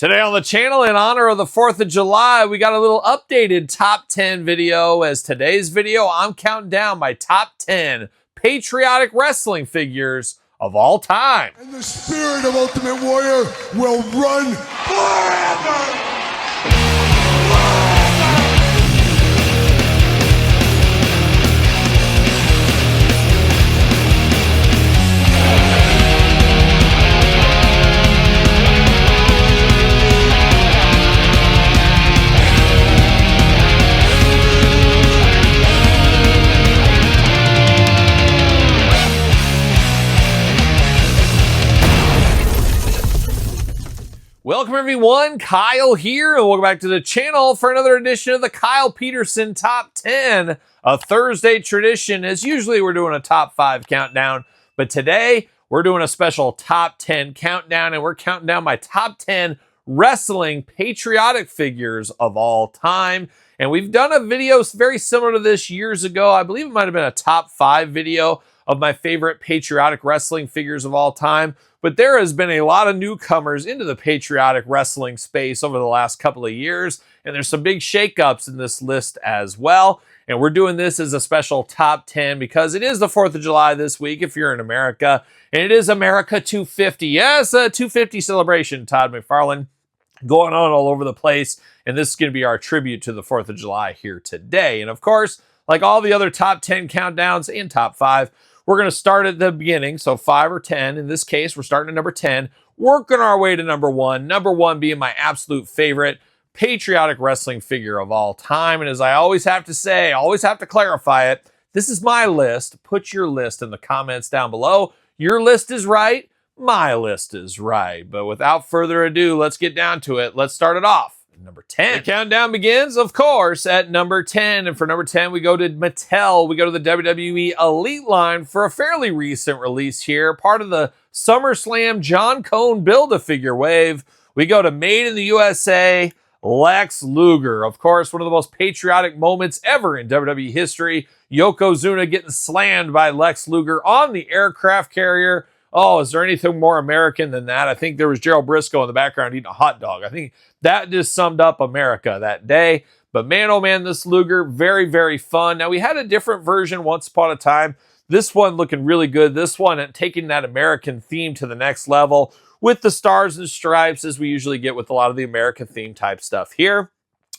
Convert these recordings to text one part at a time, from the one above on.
Today on the channel, in honor of the 4th of July, we got a little updated top 10 video. As today's video, I'm counting down my top 10 patriotic wrestling figures of all time. And the spirit of Ultimate Warrior will run forever! Welcome everyone, Kyle here, and welcome back to the channel for another edition of the Kyle Peterson Top 10, a Thursday tradition. As usually we're doing a top 5 countdown, but today we're doing a special top 10 countdown, and we're counting down my top 10 wrestling patriotic figures of all time. And we've done a video very similar to this years ago. I believe it might have been a top 5 video of my favorite patriotic wrestling figures of all time. But there has been a lot of newcomers into the patriotic wrestling space over the last couple of years, and there's some big shakeups in this list as well. And we're doing this as a special top 10 because it is the 4th of July this week if you're in America, and it is America 250. Yes, a 250 celebration, Todd McFarlane, going on all over the place. And this is going to be our tribute to the 4th of July here today. And of course, like all the other top 10 countdowns and top 5, we're going to start at the beginning, so 5 or 10. In this case, we're starting at number 10, working our way to number 1. Number 1 being my absolute favorite patriotic wrestling figure of all time. And as I always have to say, I always have to clarify it, this is my list. Put your list in the comments down below. Your list is right. My list is right. But without further ado, let's get down to it. Let's start it off. Number 10. The countdown begins, of course, at number 10. And for number 10, we go to Mattel. We go to the WWE Elite line for a fairly recent release here. Part of the SummerSlam John Cone Build-A-Figure wave. We go to Made in the USA, Lex Luger. Of course, one of the most patriotic moments ever in WWE history. Yokozuna getting slammed by Lex Luger on the aircraft carrier. Oh, is there anything more American than that? I think there was Gerald Briscoe in the background eating a hot dog. I think that just summed up America that day. But man, oh man, this Luger, very, very fun. Now, we had a different version once upon a time. This one looking really good. This one taking that American theme to the next level with the stars and stripes, as we usually get with a lot of the American theme type stuff here.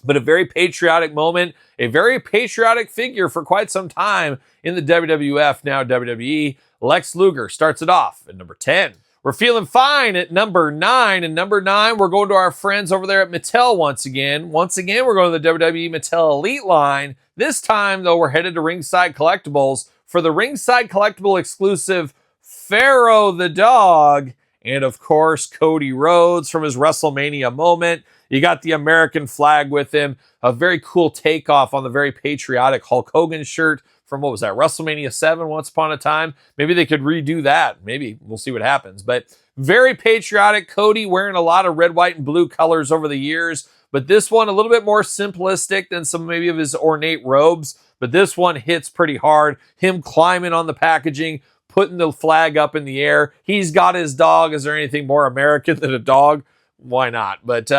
But a very patriotic moment, a very patriotic figure for quite some time in the WWF, now WWE. Lex Luger starts it off at number 10. We're feeling fine at number 9. And number 9, we're going to our friends over there at Mattel once again. Once again, we're going to the WWE Mattel Elite line. This time, though, we're headed to Ringside Collectibles for the Ringside Collectible exclusive Pharaoh the Dog. And, of course, Cody Rhodes from his WrestleMania moment. You got the American flag with him. A very cool takeoff on the very patriotic Hulk Hogan shirt from, what was that, WrestleMania 7 once upon a time. Maybe they could redo that. Maybe. We'll see what happens. But very patriotic. Cody wearing a lot of red, white, and blue colors over the years. But this one a little bit more simplistic than some maybe of his ornate robes. But this one hits pretty hard. Him climbing on the packaging, putting the flag up in the air. He's got his dog. Is there anything more American than a dog? Why not? But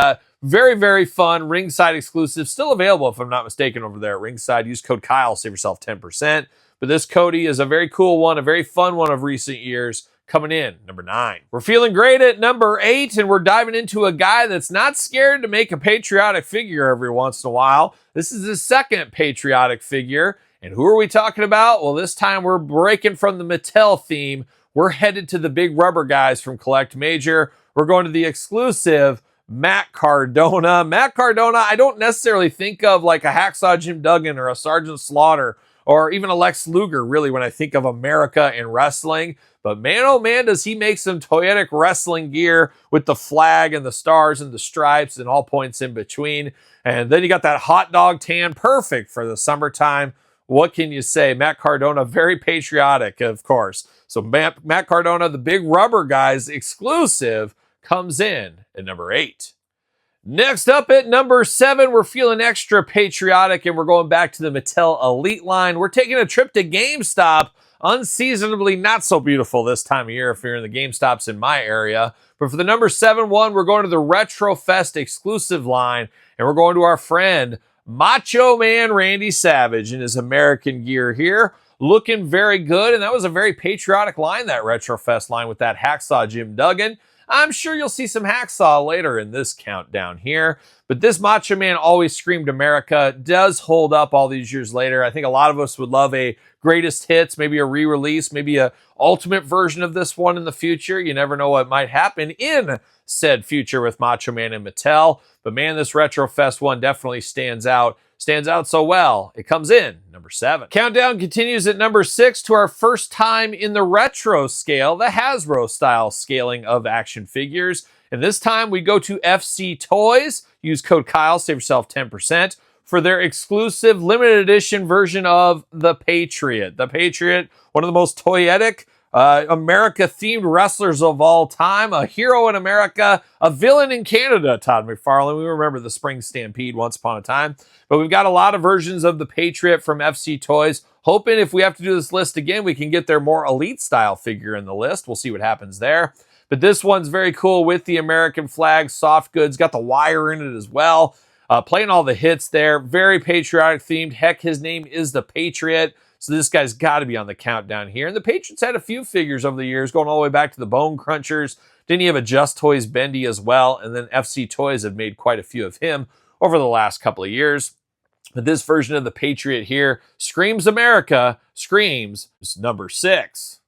very, very fun. Ringside exclusive. Still available, if I'm not mistaken, over there at Ringside. Use code Kyle. Save yourself 10%. But this Cody is a very cool one, a very fun one of recent years. Coming in, number 9. We're feeling great at number 8, and we're diving into a guy that's not scared to make a patriotic figure every once in a while. This is his second patriotic figure. And who are we talking about? Well, this time we're breaking from the Mattel theme. We're headed to the big rubber guys from Collect Major. We're going to the exclusive Matt Cardona. Matt Cardona, I don't necessarily think of like a Hacksaw Jim Duggan or a Sergeant Slaughter or even a Lex Luger, really, when I think of America and wrestling. But man, oh man, does he make some toyetic wrestling gear with the flag and the stars and the stripes and all points in between. And then you got that hot dog tan, perfect for the summertime. What can you say? Matt Cardona, very patriotic, of course. So Matt Cardona, the big rubber guys exclusive, comes in at number 8. Next up at number 7, we're feeling extra patriotic, and we're going back to the Mattel Elite line. We're taking a trip to GameStop unseasonably not so beautiful this time of year if you're in the GameStops in my area. But for the number 7 one, we're going to the Retro Fest exclusive line, and we're going to our friend Macho Man Randy Savage in his American gear here. Looking very good, and that was a very patriotic line, that Retro Fest line with that Hacksaw Jim Duggan. I'm sure you'll see some Hacksaw later in this countdown here, but this Macho Man always screamed America, does hold up all these years later. I think a lot of us would love a greatest hits, maybe a re-release, maybe a ultimate version of this one in the future. You never know what might happen in said future with Macho Man and Mattel, but man, this Retro Fest one definitely stands out so well. It comes in number 7. Countdown continues at number 6 to our first time in the retro scale, the Hasbro style scaling of action figures. And this time we go to FC Toys. Use code Kyle, save yourself 10% for their exclusive limited edition version of the Patriot. The Patriot, one of the most toyetic America-themed wrestlers of all time, a hero in America, a villain in Canada, Todd McFarlane. We remember the Spring Stampede once upon a time. But we've got a lot of versions of the Patriot from FC Toys. Hoping if we have to do this list again, we can get their more elite-style figure in the list. We'll see what happens there. But this one's very cool with the American flag, soft goods, got the wire in it as well. Playing all the hits there, very patriotic themed. Heck, his name is the Patriot. So this guy's got to be on the countdown here. And the Patriots had a few figures over the years, going all the way back to the Bone Crunchers. Didn't he have a Just Toys Bendy as well? And then FC Toys have made quite a few of him over the last couple of years. But this version of the Patriot here screams America, screams number 6.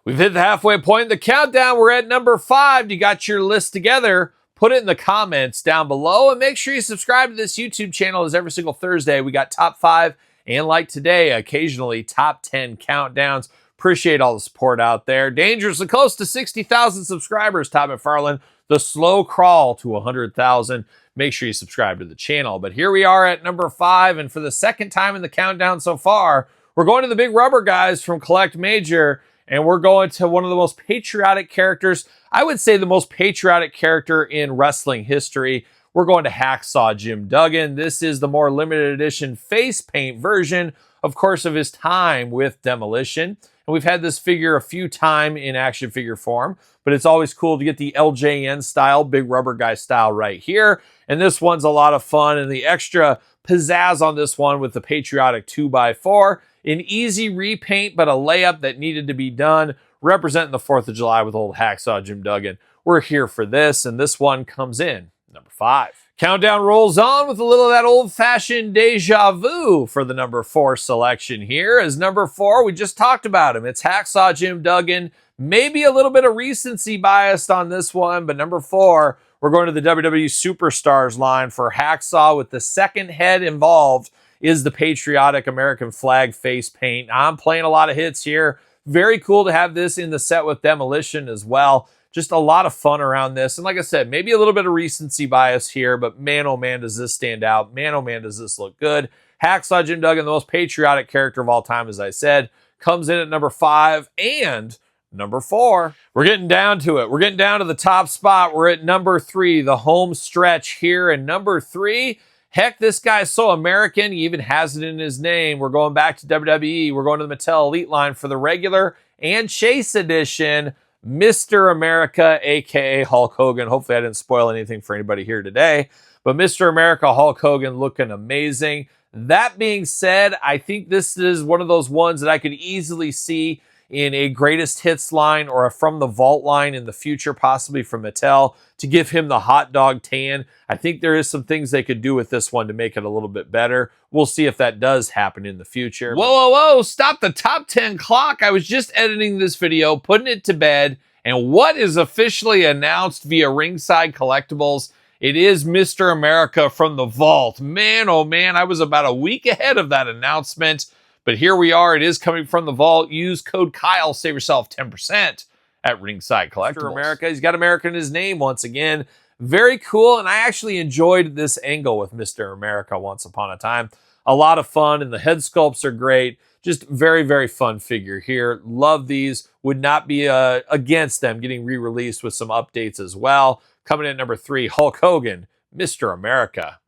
We've hit the halfway point in the countdown. We're at number 5. You got your list together. Put it in the comments down below. And make sure you subscribe to this YouTube channel, as every single Thursday we got top 5. And like today, occasionally top 10 countdowns. Appreciate all the support out there. Dangerously close to 60,000 subscribers, Todd McFarlane. The slow crawl to 100,000. Make sure you subscribe to the channel. But here we are at number 5. And for the second time in the countdown so far, we're going to the big rubber guys from Collect Major. And we're going to one of the most patriotic characters. I would say the most patriotic character in wrestling history. We're going to Hacksaw Jim Duggan. This is the more limited edition face paint version, of course, of his time with Demolition. And we've had this figure a few times in action figure form, but it's always cool to get the LJN style, big rubber guy style right here. And this one's a lot of fun, and the extra pizzazz on this one with the patriotic 2x4. An easy repaint, but a layup that needed to be done, representing the 4th of July with old Hacksaw Jim Duggan. We're here for this, and this one comes in number 5. Countdown rolls on with a little of that old-fashioned deja vu for the number 4 selection here. As number 4, we just talked about him. It's Hacksaw Jim Duggan. Maybe a little bit of recency bias on this one, but number 4, we're going to the WWE Superstars line for Hacksaw with the second head involved is the patriotic American flag face paint. I'm playing a lot of hits here. Very cool to have this in the set with Demolition as well. Just a lot of fun around this. And like I said, maybe a little bit of recency bias here, but man, oh man, does this stand out. Man, oh man, does this look good. Hacksaw Jim Duggan, the most patriotic character of all time, as I said, comes in at number 5 and number 4. We're getting down to it. We're getting down to the top spot. We're at number 3, the home stretch here. And number 3, heck, this guy's so American, he even has it in his name. We're going back to WWE. We're going to the Mattel Elite line for the regular and Chase edition. Mr. America, a.k.a. Hulk Hogan. Hopefully I didn't spoil anything for anybody here today. But Mr. America, Hulk Hogan, looking amazing. That being said, I think this is one of those ones that I could easily see in a greatest hits line or a from the vault line in the future, possibly from Mattel, to give him the hot dog tan. I think there is some things they could do with this one to make it a little bit better. We'll see if that does happen in the future. Whoa, whoa, whoa, stop the top 10 clock. I was just editing this video, putting it to bed, and what is officially announced via Ringside Collectibles? It is Mr. America from the vault. Man, oh man, I was about a week ahead of that announcement. But here we are. It is coming from the vault. Use code Kyle. Save yourself 10% at Ringside Collectibles. Mr. America. He's got America in his name once again. Very cool. And I actually enjoyed this angle with Mr. America once upon a time. A lot of fun. And the head sculpts are great. Just very, very fun figure here. Love these. Would not be against them getting re-released with some updates as well. Coming in at number 3, Hulk Hogan, Mr. America.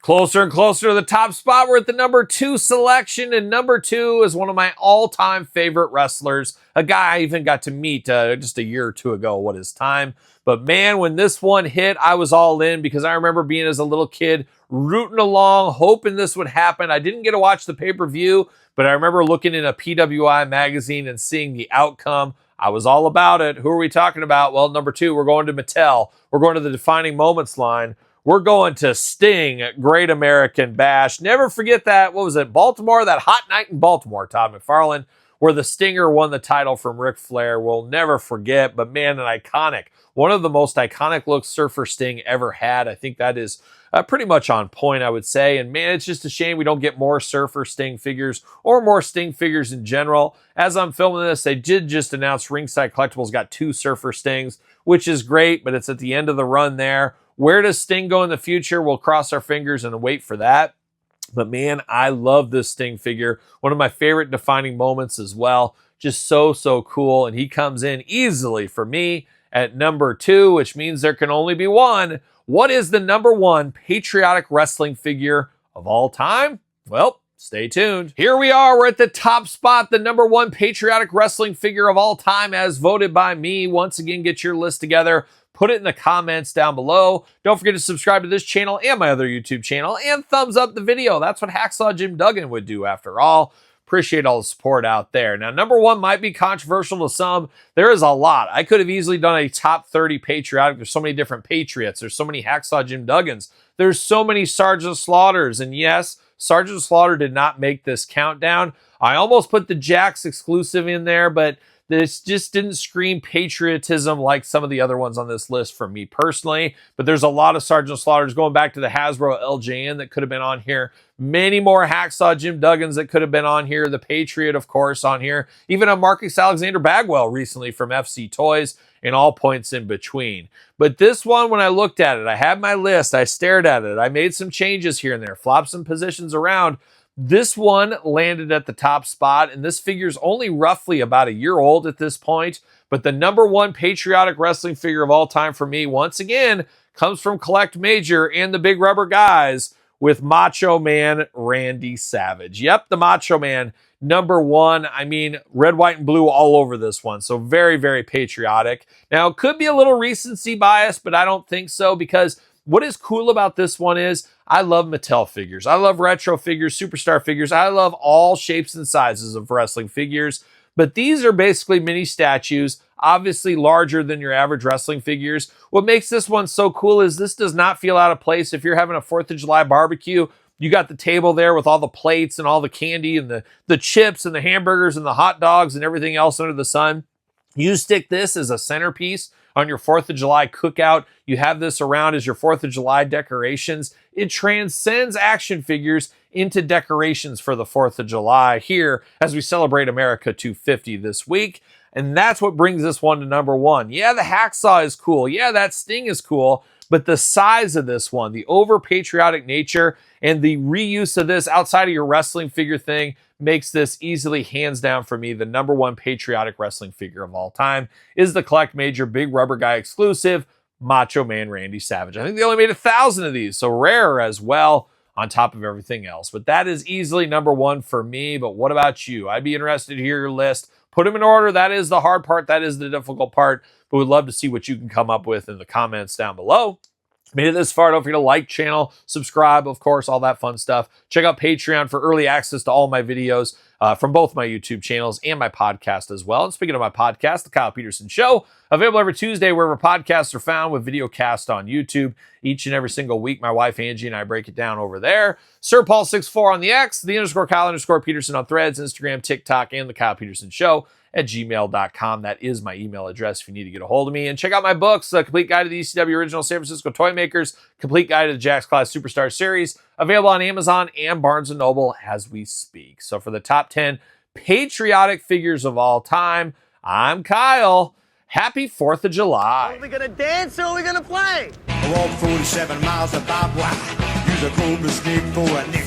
Closer and closer to the top spot. We're at the number 2 selection, and number 2 is one of my all-time favorite wrestlers, a guy I even got to meet just a year or two ago. What is time? But man, when this one hit, I was all in because I remember being as a little kid rooting along, hoping this would happen. I didn't get to watch the pay-per-view, but I remember looking in a PWI magazine and seeing the outcome. I was all about it. Who are we talking about? Well, number 2, we're going to Mattel. We're going to the Defining Moments line. We're going to Sting at Great American Bash. Never forget that, what was it, Baltimore? That hot night in Baltimore, Todd McFarlane, where the Stinger won the title from Ric Flair. We'll never forget, but man, an iconic, one of the most iconic looks Surfer Sting ever had. I think that is pretty much on point, I would say. And man, it's just a shame we don't get more Surfer Sting figures or more Sting figures in general. As I'm filming this, they did just announce Ringside Collectibles got 2 Surfer Stings, which is great, but it's at the end of the run there. Where does Sting go in the future? We'll cross our fingers and wait for that. But man, I love this Sting figure. One of my favorite defining moments as well. Just so cool. And he comes in easily for me at number 2, which means there can only be one. What is the number 1 patriotic wrestling figure of all time? Well, stay tuned. Here we are. We're at the top spot. The number 1 patriotic wrestling figure of all time as voted by me. Once again, get your list together. Put it in the comments down below. Don't forget to subscribe to this channel and my other YouTube channel and thumbs up the video. That's what Hacksaw Jim Duggan would do after all. Appreciate all the support out there. Now, number 1 might be controversial to some. There is a lot. I could have easily done a top 30 patriotic. There's so many different Patriots. There's so many Hacksaw Jim Duggans. There's so many Sergeant Slaughters. And yes, Sergeant Slaughter did not make this countdown. I almost put the Jakks exclusive in there, but this just didn't scream patriotism like some of the other ones on this list for me personally. But there's a lot of Sergeant Slaughters going back to the Hasbro LJN that could have been on here. Many more Hacksaw Jim Duggans that could have been on here. The Patriot, of course, on here. Even a Marcus Alexander Bagwell recently from FC Toys, and all points in between. But this one, when I looked at it, I had my list. I stared at it. I made some changes here and there, flopped some positions around. This one landed at the top spot, and this figure's only roughly about a year old at this point. But the number 1 patriotic wrestling figure of all time for me, once again, comes from Collect Major and the Big Rubber Guys with Macho Man Randy Savage. Yep, the Macho Man, number 1. I mean, red, white, and blue all over this one. So very patriotic. Now, it could be a little recency bias, but I don't think so, because what is cool about this one is I love Mattel figures. I love retro figures, superstar figures. I love all shapes and sizes of wrestling figures. But these are basically mini statues, obviously larger than your average wrestling figures. What makes this one so cool is this does not feel out of place. If you're having a 4th of July barbecue, you got the table there with all the plates and all the candy and the chips and the hamburgers and the hot dogs and everything else under the sun. You stick this as a centerpiece on your 4th of July cookout. You have this around as your 4th of July decorations. It transcends action figures into decorations for the 4th of July here as we celebrate America 250 this week. And that's what brings this one to number 1. Yeah, the Hacksaw is cool. Yeah, that Sting is cool. But the size of this one, the over-patriotic nature, and the reuse of this outside of your wrestling figure thing makes this easily, hands down for me, the number 1 patriotic wrestling figure of all time is the Collect Major Big Rubber Guy exclusive, Macho Man Randy Savage. I think they only made 1,000 of these, so rare as well on top of everything else. But that is easily number 1 for me. But what about you? I'd be interested to hear your list. Put them in order. That is the hard part. That is the difficult part. But we'd love to see what you can come up with in the comments down below. Made it this far, don't forget to like channel, subscribe, of course, all that fun stuff. Check out Patreon for early access to all my videos from both my YouTube channels and my podcast as well. And speaking of my podcast, The Kyle Peterson Show, available every Tuesday wherever podcasts are found, with video cast on YouTube each and every single week. My wife Angie and I break it down over there. Sir Paul64 on the X, _Kyle_Peterson on Threads, Instagram, TikTok, and The Kyle Peterson Show at gmail.com. That is my email address if you need to get a hold of me. And check out my books, The Complete Guide to the ECW Original San Francisco Toy Makers, Complete Guide to the Jakks Class Superstar Series, available on Amazon and Barnes & Noble as we speak. So for the top 10 patriotic figures of all time, I'm Kyle. Happy 4th of July. Are we gonna dance or are we gonna play? I walk 47 miles of barbed wire. Use a cobra snake for a nickel.